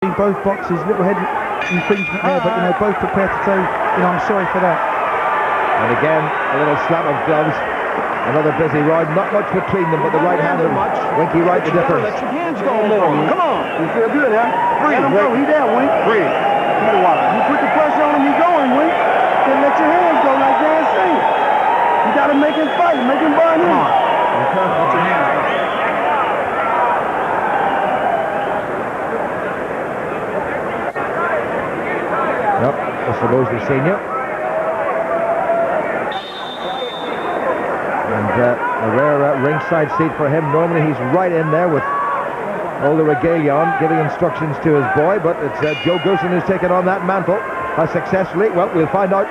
In both boxes, little head infringement there, but both prepared to say, I'm sorry for that. And again, a little slap of gloves. Another busy ride, not much between them, but the right hand of Winky Wright the difference. Let your hands go more. Come on. You feel good, huh? Breathe. Let him go. He there, Wink. Breathe. You put the pressure on him, he going, Wink. Then let your hands go like Dan said. You got to make him fight, make him burn in. Come on. Let your hands go. Yep, Mr. Mosley Senior. And a rare ringside seat for him. Normally he's right in there with all the regalia on, giving instructions to his boy, but it's Joe Goosen who's taken on that mantle. How successfully? Well, we'll find out.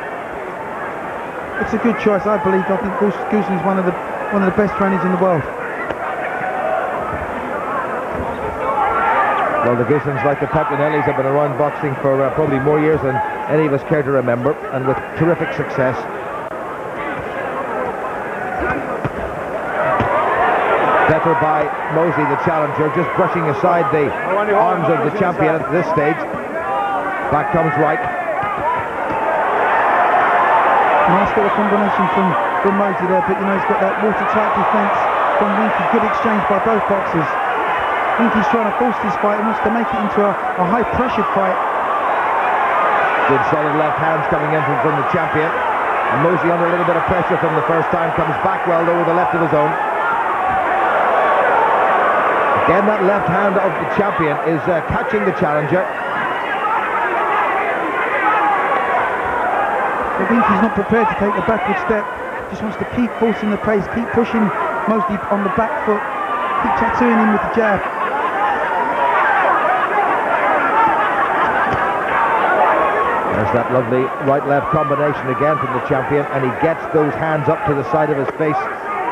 It's a good choice, I believe. I think Goosen is one of the best trainers in the world. Well, the Goosens, like the Petronellis, have been around boxing for probably more years than any of us care to remember, and with terrific success. Better by Mosley, the challenger, just brushing aside the arms of the champion at this stage. Back comes Wright. Nice little combination from Mosley there, but he's got that watertight defence from Winky. Good exchange by both boxers. Winky's trying to force this fight and wants to make it into a high-pressured fight. Good solid left hands coming in from the champion. And Mosley under a little bit of pressure from the first time, comes back well though with the left of his own. Again, that left hand of the champion is catching the challenger. But Winky's not prepared to take the backward step. Just wants to keep forcing the pace, keep pushing Mosley on the back foot, keep tattooing him with the jab. There's that lovely right-left combination again from the champion, and he gets those hands up to the side of his face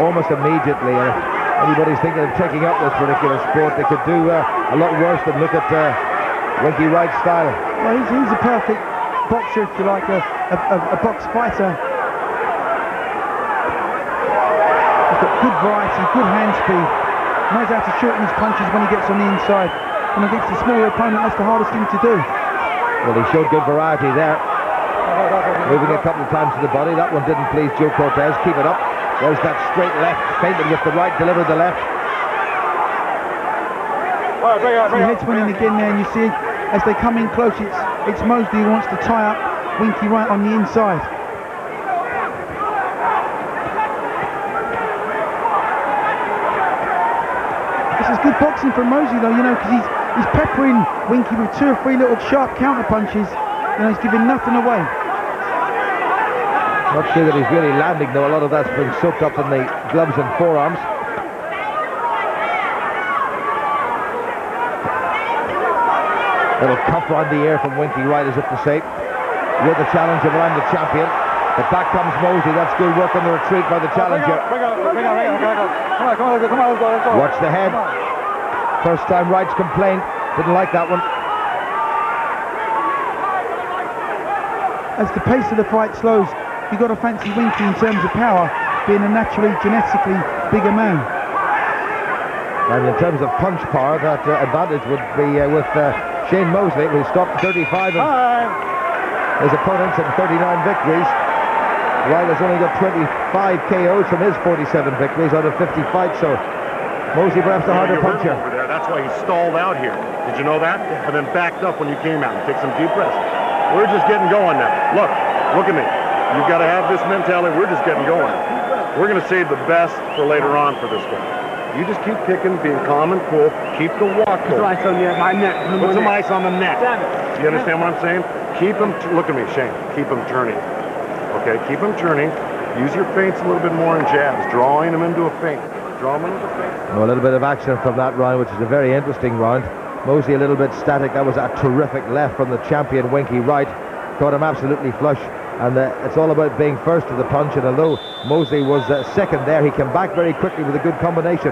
almost immediately. And if anybody's thinking of taking up this particular sport, they could do a lot worse than look at Winky Wright's style. Well, he's a perfect boxer, if you like, a box fighter. He's got good variety, good hand speed, knows how to shorten his punches when he gets on the inside. And against a smaller opponent, that's the hardest thing to do. Well, he showed good variety there. Moving a couple of times to the body. That one didn't please Joe Cortez. Keep it up. There's that straight left. Feinted with the right, delivered the left. The head's winning again there, and you see as they come in close, it's Mosley who wants to tie up Winky Wright on the inside. This is good boxing from Mosley though, because he's peppering Winky with 2 or 3 little sharp counter punches. He's giving nothing away. Not sure that he's really landing though. A lot of that's been soaked up in the gloves and forearms. Little cuff around the ear from Winky Wright, as if to say, you're the challenger, but I'm the champion. But back comes Mosley. That's good work on the retreat by the challenger. Watch the head. First time Wright's complained. Didn't like that one. As the pace of the fight slows, you've got to fancy Winky in terms of power, being a naturally, genetically bigger man. And in terms of punch power, that advantage would be with Shane Mosley, who stopped 35 of his opponents and 39 victories. Wright has only got 25 KOs from his 47 victories out of 50 fights, so Mosley perhaps the harder puncher. That's why he stalled out here. Did you know that? And then backed up when you came out and take some deep breaths. We're just getting going now. Look at me. You've got to have this mentality. We're just getting going. We're going to save the best for later on for this guy. You just keep kicking, being calm and cool. Keep the walk cool. Put some ice on my neck. Put some ice on the neck. You understand what I'm saying? Keep him, look at me, Shane. Keep him turning. Okay, keep him turning. Use your feints a little bit more in jabs, drawing him into a feint. Draw him into a feint. Well, a little bit of action from that round, which is a very interesting round. Mosley a little bit static. That was a terrific left from the champion, Winky Wright. Caught him absolutely flush. And it's all about being first to the punch. And although Mosley was second there, he came back very quickly with a good combination.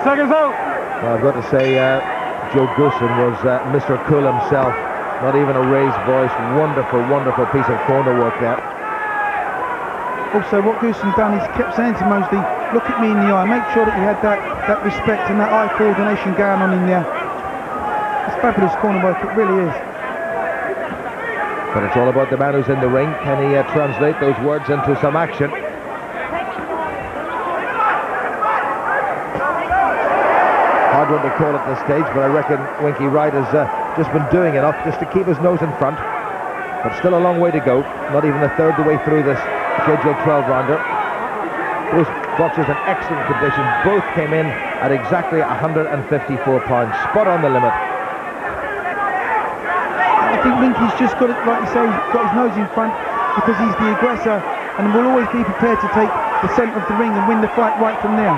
Seconds out. Well, I've got to say, Joe Goosen was Mr. Cool himself. Not even a raised voice. Wonderful, wonderful piece of corner work there. Also, what Goosen done is kept saying to Mosley, look at me in the eye, make sure that you had that respect and that eye coordination going on in there. It's fabulous corner work, it really is. But it's all about the man who's in the ring. Can he translate those words into some action? Hard one to call at this stage, but I reckon Winky Wright has just been doing enough just to keep his nose in front. But still a long way to go, not even a third the way through this scheduled 12-rounder. Those boxers in excellent condition, both came in at exactly 154 pounds, spot on the limit. I think Winky's just got it, like you say, got his nose in front because he's the aggressor and will always be prepared to take the centre of the ring and win the fight right from there.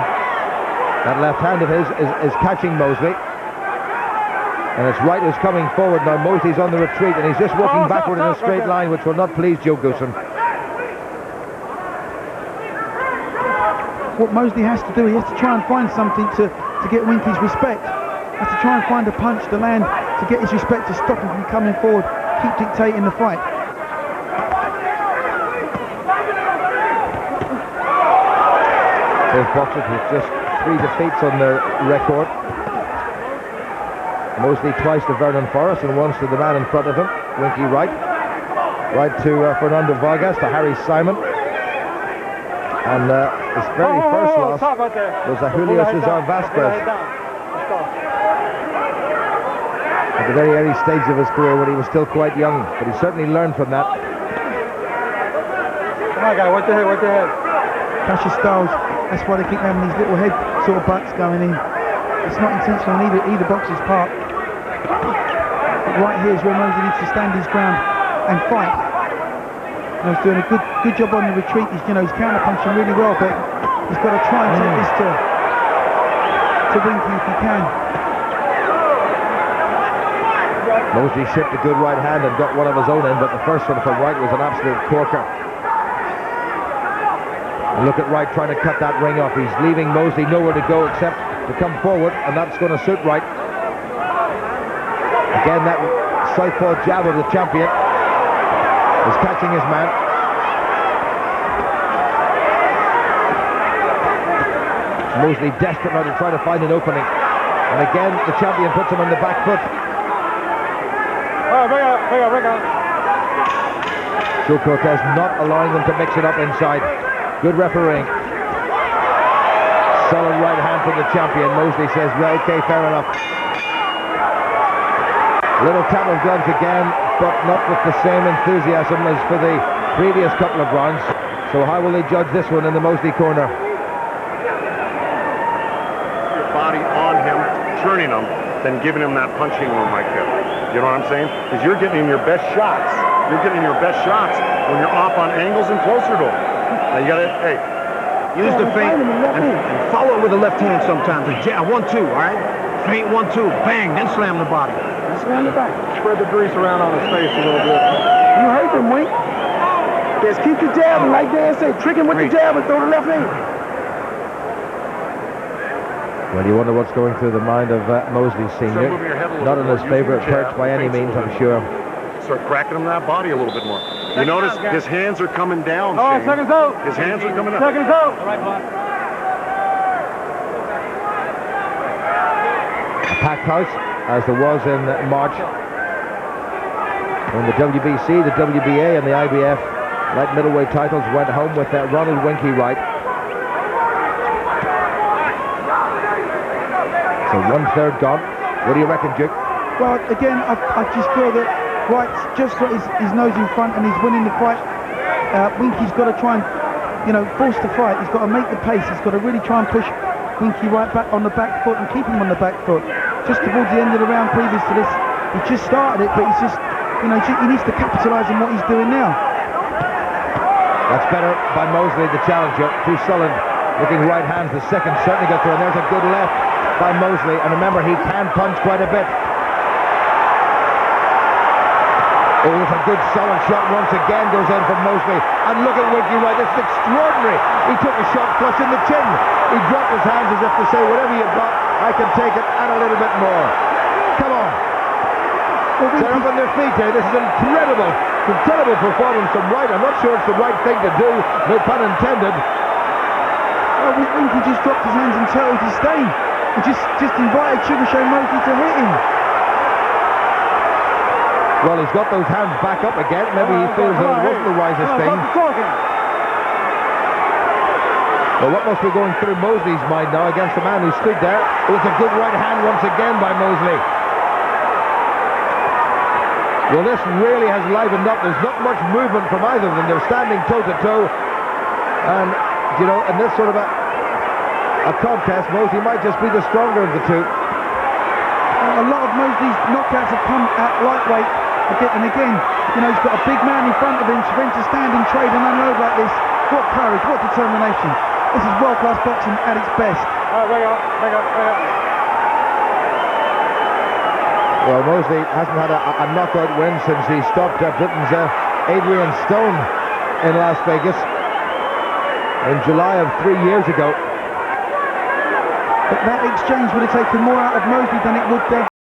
That left hand of his is catching Mosley. And it's Wright who's coming forward now. Mosley's on the retreat and he's just walking backward in a straight line, which will not please Joe Goosen. What Mosley has to do, he has to try and find something to get Winky's respect. Has to try and find a punch to land to get his respect, to stop him from coming forward, keep dictating the fight. Both boxers with just 3 defeats on their record. Mosley twice to Vernon Forrest and once to the man in front of him, Winky Wright. Wright to Fernando Vargas, to Harry Simon. And his very first loss was Julio Cesar Vasquez. At the very early stage of his career when he was still quite young, but he certainly learned from that. Come on, guy, work the head, work the head. Cassius Styles, that's why they keep having these little head sort of butts going in. It's not intentional on either boxer's part. But right here is where Mosley needs to stand his ground and fight. He's doing a good job on the retreat. He's counter punching really well, but he's got to try and take this to Winky if he can. Mosley shipped a good right hand and got one of his own in, but the first one from Wright was an absolute corker. And look at Wright trying to cut that ring off. He's leaving Mosley nowhere to go except to come forward, and that's going to suit Wright. Again, that southpaw jab of the champion is catching his man. Mosley desperate now to try to find an opening. And again, the champion puts him on the back foot. Bring out. Joe Cortez not allowing them to mix it up inside. Good refereeing. Solid right hand from the champion. Mosley says, well, okay, fair enough. Little tap of gloves again, but not with the same enthusiasm as for the previous couple of rounds. So how will they judge this one in the Mosley corner? Your body on him, turning him, then giving him that punching room right there. You know what I'm saying? Because you're getting your best shots. You're getting your best shots when you're off on angles and closer to him. Now you gotta, hey, Use the feint and follow it with the left hand sometimes. A jab, 1-2, all right? Feint, 1-2, bang, then slam the body. Then slam the back. Spread the grease around on his face a little bit. You hurt him, Wink. Just keep the jabbing, like Dan said. Trick him with the jab and throw the left hand. Well, you wonder what's going through the mind of Mosley Sr. Not in his favourite perch by any means, I'm sure. Start cracking him that body a little bit more. You notice his hands are coming down, Shane. Seconds out. His hands are coming up. Seconds out. A packed house, as there was in March, when the WBC, the WBA and the IBF light middleweight titles went home with Ronald Winky Wright. So 1/3 gone. What do you reckon, Duke? Well, again, I just feel that Wright's just got his nose in front and he's winning the fight. Winky's got to try and, force the fight. He's got to make the pace. He's got to really try and push Winky Wright back on the back foot and keep him on the back foot. Just towards the end of the round previous to this, he just started it, but he's just, he needs to capitalise on what he's doing now. That's better by Mosley, the challenger. Too solid looking right hands. The second certainly got through, and there's a good left by Mosley. And remember, he can punch quite a bit. Oh, it's a good solid shot once again goes in from Mosley. And look at Winky Wright, this is extraordinary. He took a shot flush in the chin. He dropped his hands as if to say, whatever you've got, I can take it and a little bit more. Come on. They're up on their feet here. This is incredible. incredible performance from Wright. I'm not sure it's the right thing to do, no pun intended. Well, Winky just dropped his hands and told his stay. He just invited Sugar Shane Mosley to hit him. Well, he's got those hands back up again. Maybe he feels that it wasn't the wisest thing. Well, what must be going through Mosley's mind now against the man who stood there? It was a good right hand once again by Mosley. Well, this really has livened up. There's not much movement from either of them. They're standing toe-to-toe. And, you know, in this sort of a contest, Mosley might just be the stronger of the two. A lot of Mosley's knockouts have come at lightweight. And again, you know, he's got a big man in front of him for him to stand and trade and unload like this. What courage, what determination. This is world-class boxing at its best. Bring up. Well, Mosley hasn't had a knockout win since he stopped Britain's Adrian Stone in Las Vegas in July of 3 years ago. But that exchange would have taken more out of Mosley than it would